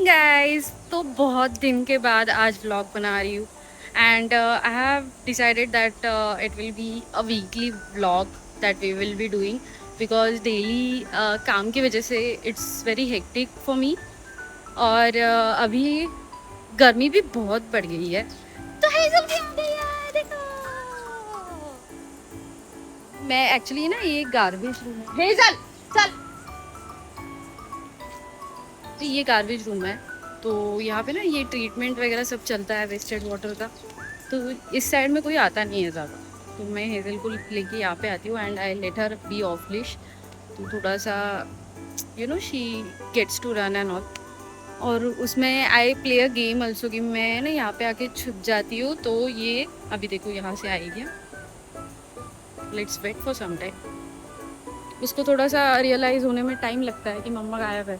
Morning guys. तो बहुत दिन के बाद आज व्लॉग बना रही हूँ and I have decided that it will be a weekly vlog that we will be doing because daily काम की वजह से it's very hectic for me. और अभी गर्मी भी बहुत बढ़ गई है। तो हेज़ल भी आ गई है, देखो। मैं एक्चुअली ना ये गार्बेज रूम है। हेज़ल चल। तो ये गार्बेज रूम है। तो यहाँ पे ना ये ट्रीटमेंट वगैरह सब चलता है वेस्टेड वाटर का। तो इस साइड में कोई आता नहीं है ज़्यादा। तो मैं हेज़ल को लेके यहाँ पे आती हूँ and I let her be off leash. तो थोड़ा सा she gets to run and all. और उसमें I play a game also कि मैं ना यहाँ पे आके छुप जाती हूँ। तो ये अभी देखो यहाँ से आएगी। Let's wait for some time. उसको थोड़ा सा रियलाइज़ होने में टाइम लगता है कि मम्मा गायब है।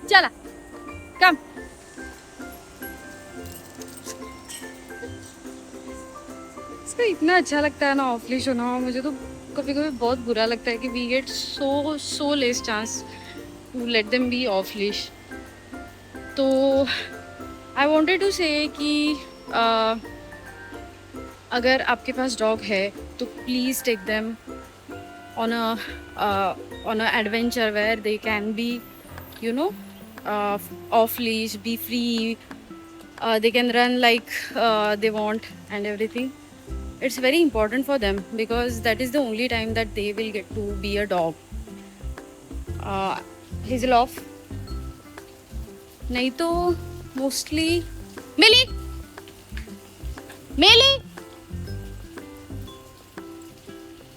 चला कम। इसका इतना अच्छा लगता है ना ऑफ लीश होना। मुझे तो कभी कभी बहुत बुरा लगता है कि we get so less chance to let them be off leash. तो आई वांटेड टू से कि अगर आपके पास डॉग है तो please take them on a adventure where they can be you know off leash, be free. They can run like they want and everything. It's very important for them because that is the only time that they will get to be a dog. Hazel off. नहीं तो mostly मिली मिली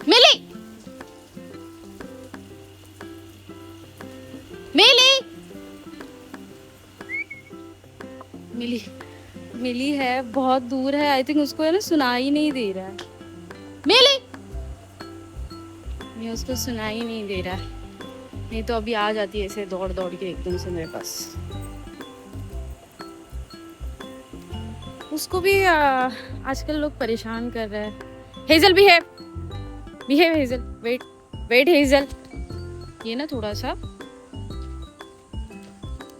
मिली मिली मिली मिली है, बहुत दूर है। I think उसको है ना सुनाई नहीं दे रहा है। मिली मैं उसको सुनाई नहीं दे रहा है। नहीं तो अभी आ जाती है ऐसे दौड़ दौड़ के एकदम से मेरे पास। उसको भी आजकल लोग परेशान कर रहे हैं। Hazel behave Hazel, wait Hazel. ये ना थोड़ा सा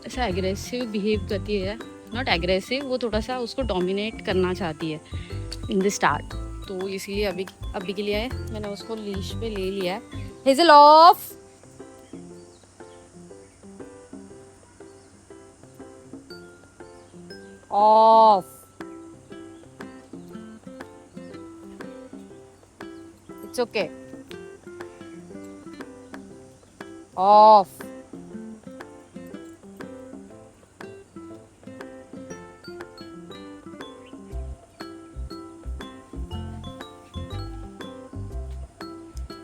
ऐसा एग्रेसिव बिहेव करती है। नॉट एग्रेसिव, वो थोड़ा सा उसको डोमिनेट करना चाहती है इन द स्टार्ट। तो इसीलिए अभी के लिए मैंने उसको लीश पे ले लिया है। Hazel of. Of. It's okay. Of.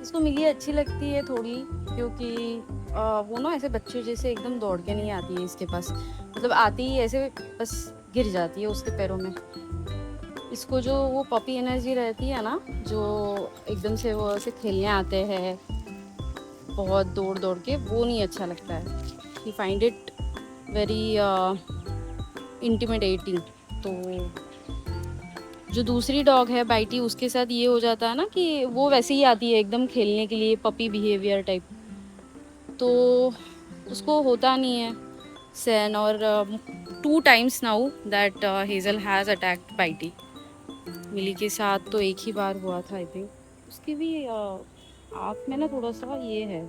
इसको मिली अच्छी लगती है थोड़ी, क्योंकि वो ना ऐसे बच्चे जैसे एकदम दौड़ के नहीं आती है इसके पास। मतलब आती ही ऐसे बस गिर जाती है उसके पैरों में। इसको जो वो पपी एनर्जी रहती है ना, जो एकदम से वो ऐसे खेलने आते हैं बहुत दौड़ दौड़ के, वो नहीं अच्छा लगता है। ही फाइंड इट वेरी इंटिमिडेटिंग। तो जो दूसरी डॉग है बाइटी, उसके साथ ये हो जाता है ना कि वो वैसे ही आती है एकदम खेलने के लिए, पपी बिहेवियर टाइप। तो उसको होता नहीं है सैन। और 2 times now that Hazel has attacked बाइटी। मिली के साथ तो एक ही बार हुआ था आई थिंक। उसकी भी आँख में ना थोड़ा सा ये है,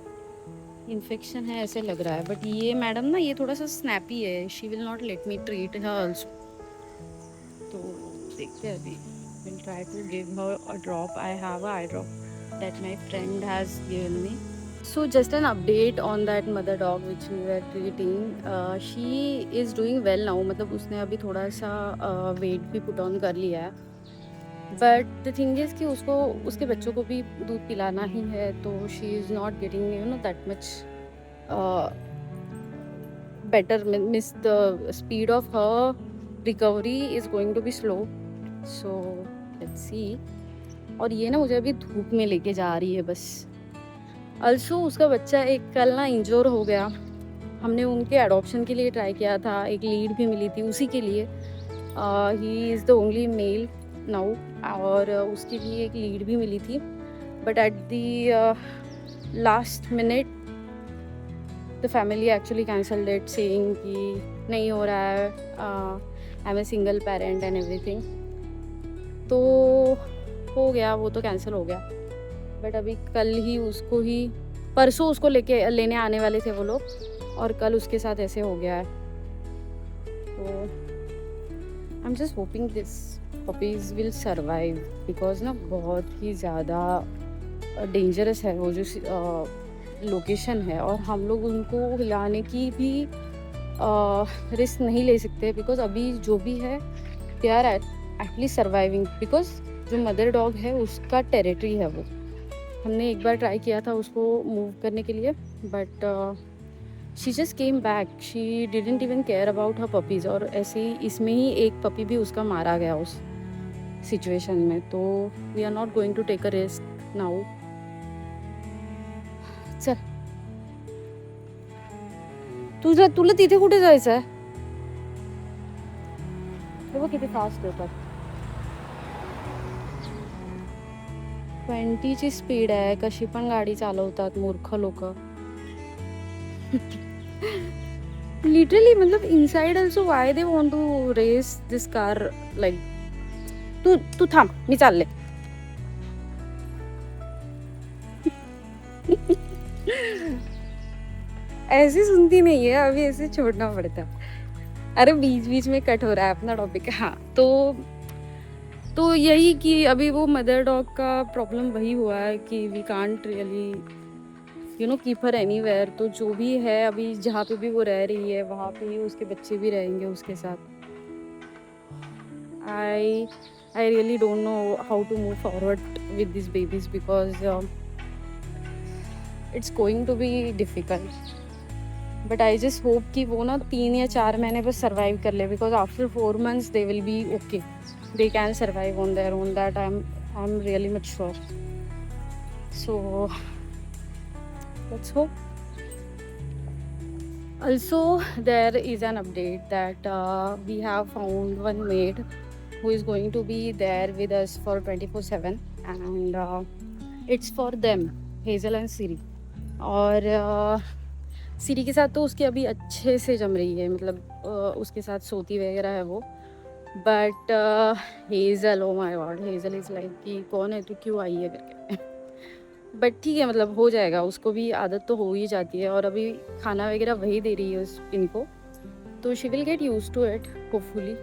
इन्फेक्शन है ऐसे लग रहा है। बट ये मैडम ना ये थोड़ा सा स्नैपी है। She will not let me treat her also. तो देखते हैं अभी। Will try to give her a drop. I have a eye drop that my friend has given me. So just an update on that mother dog which we were treating. She is doing well now. मतलब उसने अभी थोड़ा सा weight भी put on कर लिया है। But the thing is कि उसको उसके बच्चों को भी दूध पिलाना ही है। तो she is not getting that much better. Means the speed of her recovery is going to be slow. So let's see. और ये ना मुझे अभी धूप में लेके जा रही है बस। अल्सो उसका बच्चा एक कल ना इंजोर हो गया। हमने उनके अडॉप्शन के लिए ट्राई किया था, एक लीड भी मिली थी उसी के लिए। He is the only mail now. और उसके लिए एक लीड भी मिली थी। But at the last minute, the family actually cancelled it, saying कि नहीं हो रहा है, I'm a single parent and everything. तो हो गया, वो तो कैंसिल हो गया. बट अभी कल ही उसको ही, परसों उसको लेने आने वाले थे वो लोग, और कल उसके साथ ऐसे हो गया है. तो I am just hoping this puppies will survive, because ना बहुत ही ज़्यादा डेंजरस है वो जो लोकेशन है, और हम लोग उनको हिलाने की भी रिस्क नहीं ले सकते, बिकॉज अभी जो भी है they are at least surviving, because जो मदर डॉग है उसका टेरिटरी है वो. हमने एक बार ट्राई किया था उसको मूव करने के लिए, but she just came back, she didn't even care about her puppies. और ऐसे ही इसमें ही एक पपी भी उसका मारा गया उस सिचुएशन में. तो we are not going to take a risk now. चल, तुला तिथे कुठे जायचं आहे? बघ किती फास्ट होतात. 20ची स्पीड आहे, कशी पण गाडी चालवतात मूर्ख लोक. लिटरली मतलब inside also why they want to race this car like. तू थांब, मी चालले. ऐसी सुनती नहीं है, अभी ऐसे छोड़ना पड़ता. अरे बीच बीच में कट हो रहा है अपना टॉपिक. हाँ, तो यही कि अभी वो मदर डॉग का प्रॉब्लम वही हुआ है कि we can't really keep her anywhere. तो जो भी है अभी जहाँ पे भी वो रह रही है वहाँ पे ही उसके बच्चे भी रहेंगे उसके साथ. I really don't know how to move forward with this babies, because it's going to be difficult. But I just hope कि वो ना 3 या 4 महीने बस सर्वाइव कर ले, because after 4 months they will be okay. They can survive on their own. That I'm really much sure. So let's hope. Also, there is an update that we have found one maid who is going to be there with us for 24/7, and it's for them, Hazel and Siri. और सिरी के साथ तो उसकी अभी अच्छे से जम रही है, मतलब उसके साथ सोती वगैरह है वो. But Hazel, oh my God, Hazel is like कि कौन है तू, क्यों आई है करके. बट ठीक है, मतलब हो जाएगा, उसको भी आदत तो हो ही जाती है, और अभी खाना वगैरह वही दे रही है इनको, तो she will get use to it hopefully.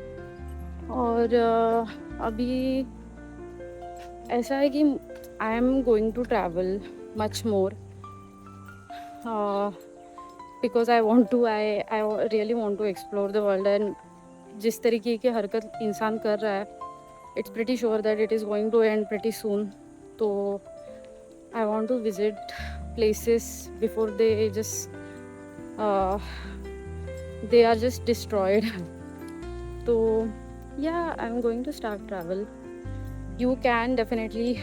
और अभी ऐसा है कि I am going to travel much more, because I really want to explore the world. And जिस तरीके की हरकत इंसान कर रहा है, it's pretty sure that it is going to end pretty soon. तो I want to visit places before they are just destroyed. तो yeah I am going to start travel. You can definitely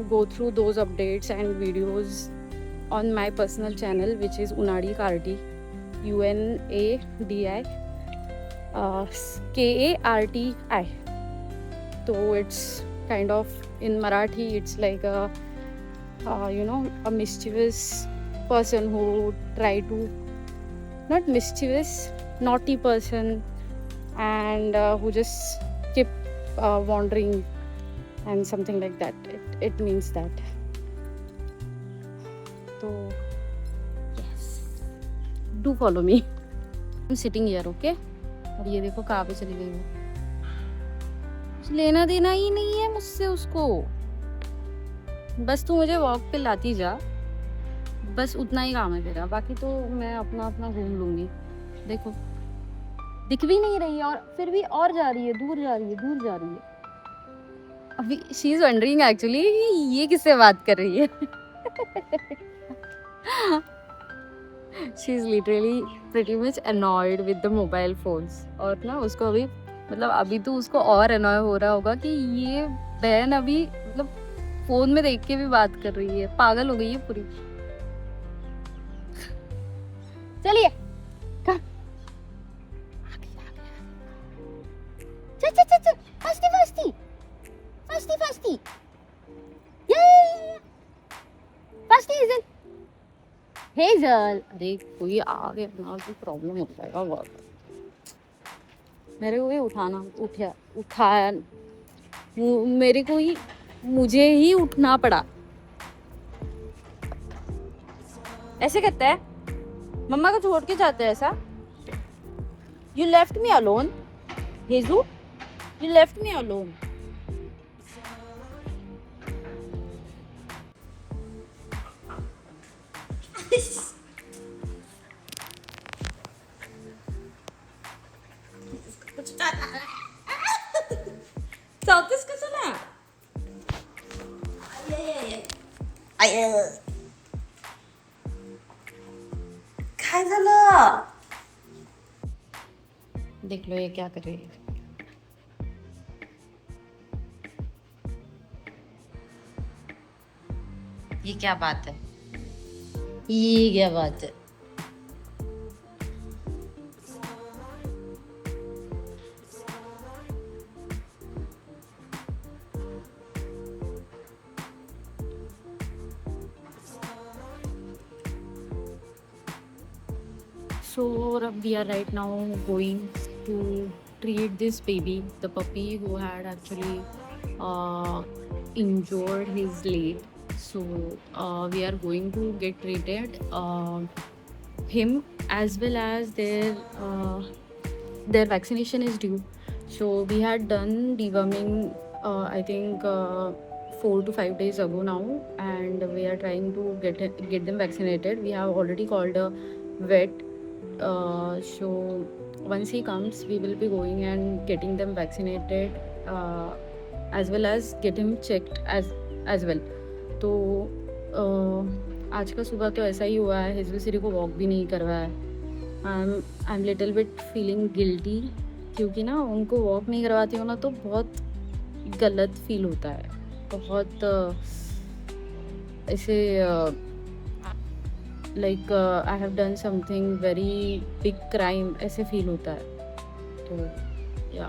go through those updates and videos on my personal channel, which is Unadi Karti, UNADI KARTI. So it's kind of, in Marathi it's like a mischievous person who try to, not mischievous, naughty person, and who just keep wandering and something like that. It means that. So yes, do follow me. I'm sitting here, okay? और ये देखो कहाँ पे चली गई वो. लेना देना ही नहीं है मुझसे उसको, बस तू मुझे वॉक पे लाती जा, बस उतना ही काम है तेरा. बाकी तो मैं अपना घूम लूंगी. देखो दिख भी नहीं रही है, और फिर भी और जा रही है, दूर जा रही है. अभी शी इज वंडरिंग एक्चुअली ये किससे बात कर रही है. She is literally pretty much annoyed with the mobile phones. और ना उसको अभी, मतलब अभी तो उसको और अनॉय हो रहा होगा कि ये बहन अभी मतलब फोन में देख के भी बात कर रही है. पागल हो गई है पूरी. चलिए चल, फास्टी. First hazel, hazel. अरे कोई आ गया ना तो प्रॉब्लम हो जाएगा बहुत। मेरे को ही उठाया, मेरे को ही, मुझे ही उठना पड़ा। ऐसे कहता है, मम्मा को छोड़ के जाते हैं ऐसा। यू लेफ्ट मी अलोन हेजू, यू लेफ्ट मी अलोन। चावतेस कसं ना? काय झालं? देख लो ये क्या कर रही है। ये क्या बात है? ये क्या बात है? So we are right now going to treat this baby, the puppy who had actually injured his leg. So we are going to get treated, him, as well as their vaccination is due. So we had done deworming, I think 4 to 5 days ago now, and we are trying to get them vaccinated. We have already called a vet. So once he comes, we will be going and getting them vaccinated, as well as get him checked as well. तो आज का सुबह तो ऐसा ही हुआ है, hazel सिरी को walk भी नहीं करवाया है। I am little bit feeling guilty, क्योंकि ना उनको वॉक नहीं करवाती हो ना तो बहुत गलत फील होता है, बहुत ऐसे like I have done something very big crime ऐसे फील होता है। तो या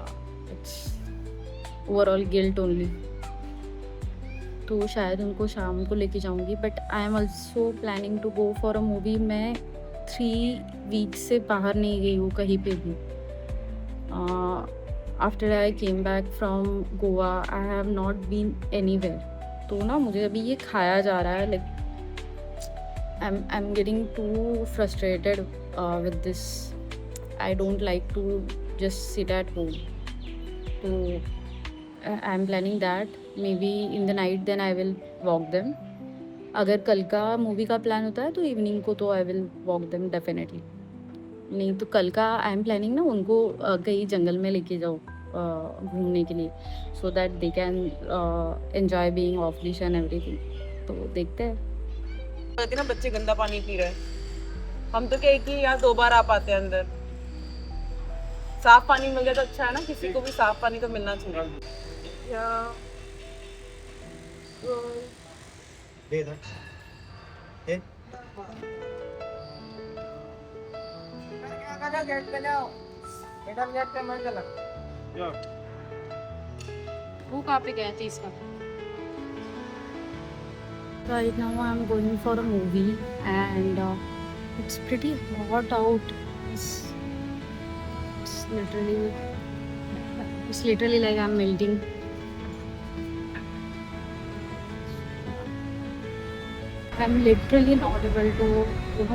इट्स ओवरऑल गिल्ट ओनली। तो शायद उनको शाम को लेके जाऊंगी, but I am also planning to go for a movie. मैं 3 वीक्स से बाहर नहीं गई हूँ कहीं पे भी। After I came back from Goa I have not been anywhere. तो ना मुझे अभी ये खाया जा रहा है, like I'm getting too frustrated with this. I don't like to just sit at home. So I'm planning that maybe in the night then I will walk them. अगर कल का मूवी का प्लान होता है तो इवनिंग को तो I will walk them definitely. नहीं तो कल का आई एम प्लानिंग ना उनको कहीं जंगल में लेके जाओ घूमने के लिए, so that they can enjoy being of leash and everything. तो देखते हैं। कहते ना बच्चे गंदा पानी पी रहे हैं, हम तो क्या एक ही या 2 बार आ पाते हैं अंदर। साफ पानी मिल जाए तो अच्छा है ना, किसी को भी साफ पानी तो मिलना चाहिए। या वो कहाँ पे गए थे इसका? Right now I'm going for a movie and it's pretty hot out. It's literally like I'm melting. I'm literally not able to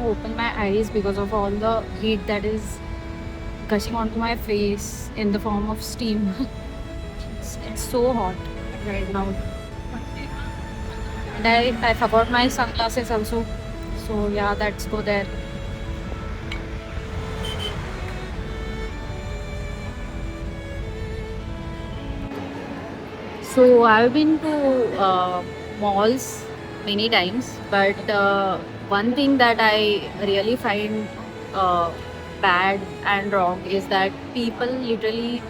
open my eyes because of all the heat that is gushing onto my face in the form of steam. It's so hot right now. And I forgot my sunglasses also. So yeah, let's go there. So I've been to malls many times, but one thing that I really find bad and wrong is that people literally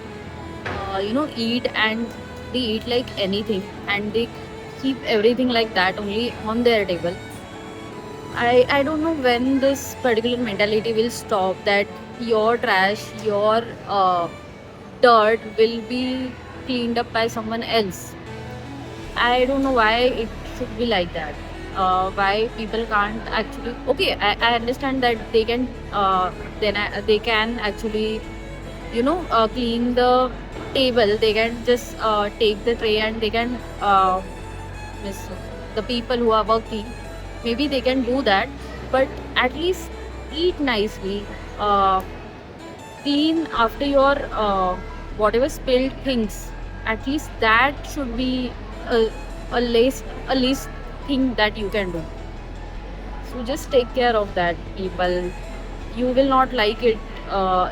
eat, and they eat like anything, and they keep everything like that only on their table. I don't know when this particular mentality will stop, that your trash, your dirt will be cleaned up by someone else. I don't know why it should be like that. Why people can't actually? Okay, I understand that they can. They can actually, clean the table. They can just take the tray and they can miss the people who are working. Maybe they can do that, but at least eat nicely. Uh, Clean after your whatever spilled things. At least that should be a, a least thing that you can do. So just take care of that, people. You will not like it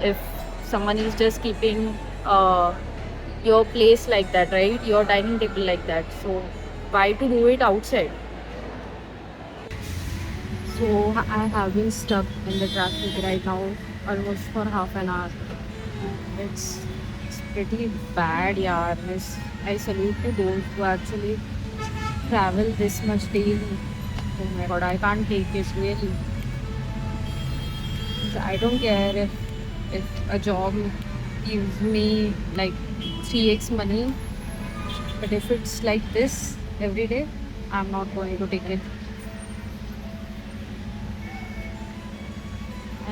if someone is just keeping your place like that, right? Your dining table like that. So why to do it outside? So I have been stuck in the traffic right now almost for half an hour. It's it's pretty bad, yeah. I salute to those who actually travel this much daily. Oh my god, I can't take it really. I don't care if a job gives me like 3x money, but if it's like this every day, I'm not going to take it.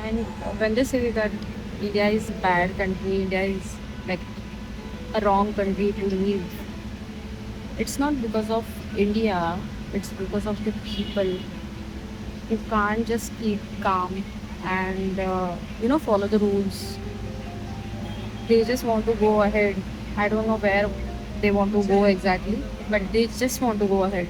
And when they say that India is a bad country, India is like a wrong country to live, it's not because of India, it's because of the people. You can't just keep calm and follow the rules. They just want to go ahead. I don't know where they want to go exactly, but they just want to go ahead.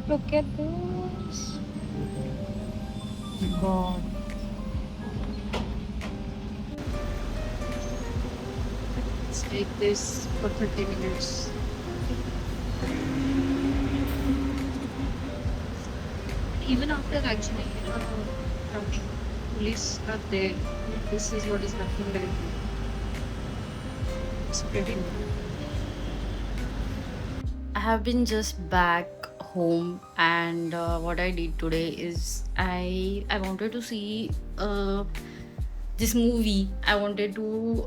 Look at this. God. Let's take this for 30 minutes. Even after actually, counting, police are there. This is what is happening right now. It's pretty. I have been just back home, and what I did today is I wanted to see this movie. I wanted to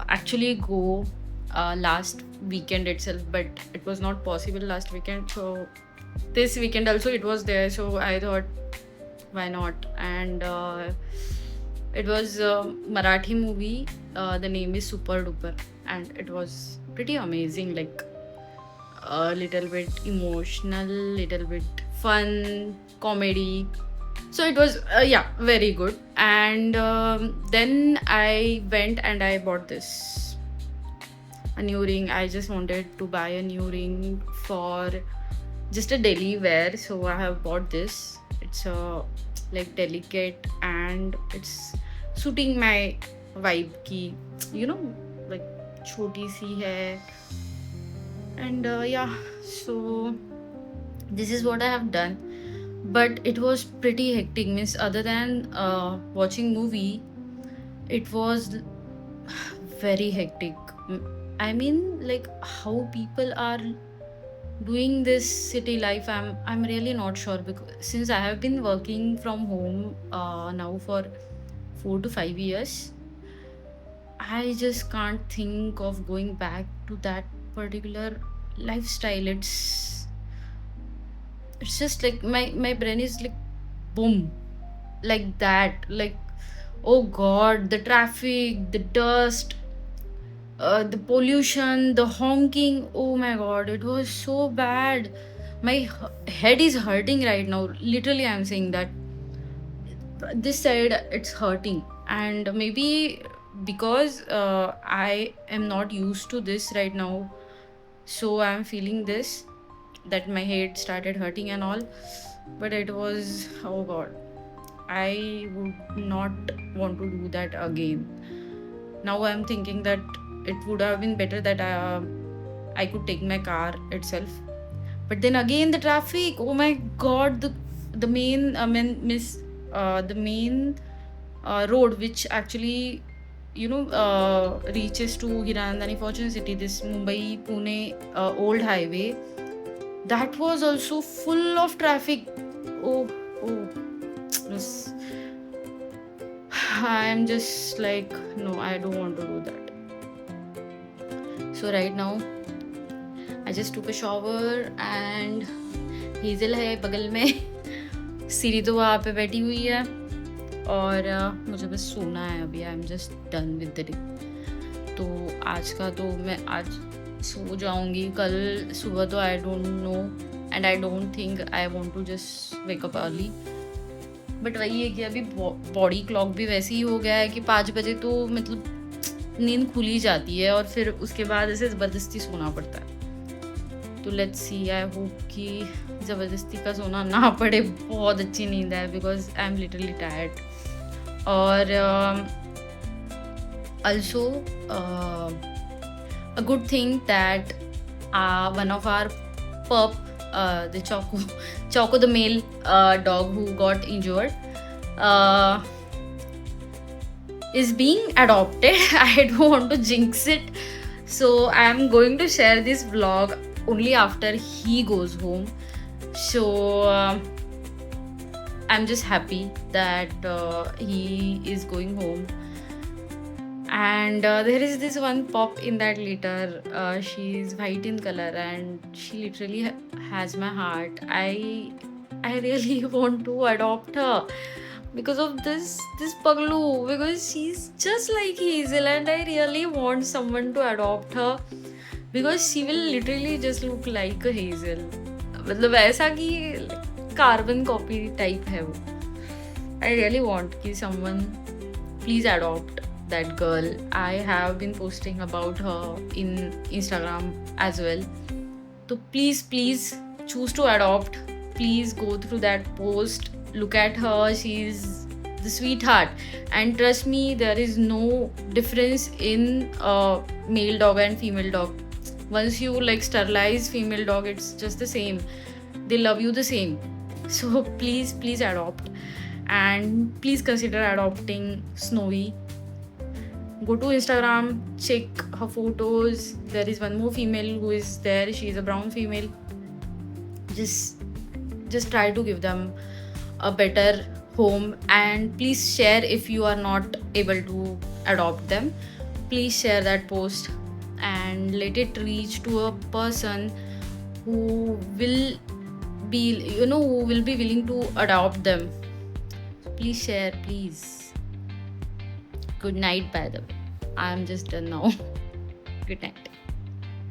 actually go last weekend itself, but it was not possible last weekend. So this weekend also it was there. So I thought, why not? And it was a Marathi movie. The name is Super Duper, and it was pretty amazing. Like a little bit emotional, little bit fun, comedy. So it was very good. And then I went and I bought this a new ring. I just wanted to buy a new ring for just a daily wear, so I have bought this. It's like delicate and it's suiting my vibe ki, like choti si hai. And so this is what I have done, but it was pretty hectic. Means other than watching movie, it was very hectic. I mean, like how people are doing this city life, I'm really not sure, because since I have been working from home now for 4 to 5 years, I just can't think of going back to that particular lifestyle. It's just like my brain is like boom, like that. Like, oh god, the traffic, the dust, the pollution, the honking. Oh my god, it was so bad. My head is hurting right now. Literally, I'm saying that this side it's hurting, and maybe because I am not used to this right now, so I'm feeling this, that my head started hurting and all. But it was, oh god, I would not want to do that again. Now I'm thinking that it would have been better that I could take my car itself. But then again, the traffic. Oh my god, the main the main road which actually reaches to Hiranandani Fortune City, this Mumbai Pune old highway. that was also full of traffic. Oh, yes. I am just like, no, I don't want to do that. So right now I just took a shower and Hazel है बगल में, सीरी तो वहाँ पे बैठी हुई है और मुझे बस सोना है अभी. I am just done with the day. तो आज का तो मैं आज सो जाऊंगी. कल सुबह तो I don't know and I don't think I want to just wake up early. But वही है कि अभी बॉडी क्लॉक भी वैसे ही हो गया है कि 5 बजे तो मतलब नींद खुल ही जाती है और फिर उसके बाद ऐसे ज़बरदस्ती सोना पड़ता है. तो लेट्स सी, आई होप कि ज़बरदस्ती का सोना ना पड़े. बहुत अच्छी नींद है because I am literally tired. और also a good thing that one of our pup, the Choco the male dog who got injured, is being adopted. I don't want to jinx it, so I am going to share this vlog only after he goes home. So I'm just happy that he is going home. And there is this one pup in that litter. She is white in color and she literally has my heart. I really want to adopt her because of this Paglu, because she's just like Hazel and I really want someone to adopt her because she will literally just look like a Hazel. मतलब ऐसा कि carbon copy type है वो. I really want कि someone please adopt that girl. I have been posting about her in Instagram as well. So please choose to adopt. Please go through that post. Look at her. She's the sweetheart. And trust me, there is no difference in male dog and female dog. Once you like sterilize female dog, it's just the same. They love you the same. So please adopt. And please consider adopting Snowy. Go to Instagram, check her photos. There is one more female who is there. She is a brown female. Just try to give them a better home, and please share if you are not able to adopt them. Please share that post and let it reach to a person who will be willing to adopt them. Please share, please. Good night, by the way. I am just done now. Good night.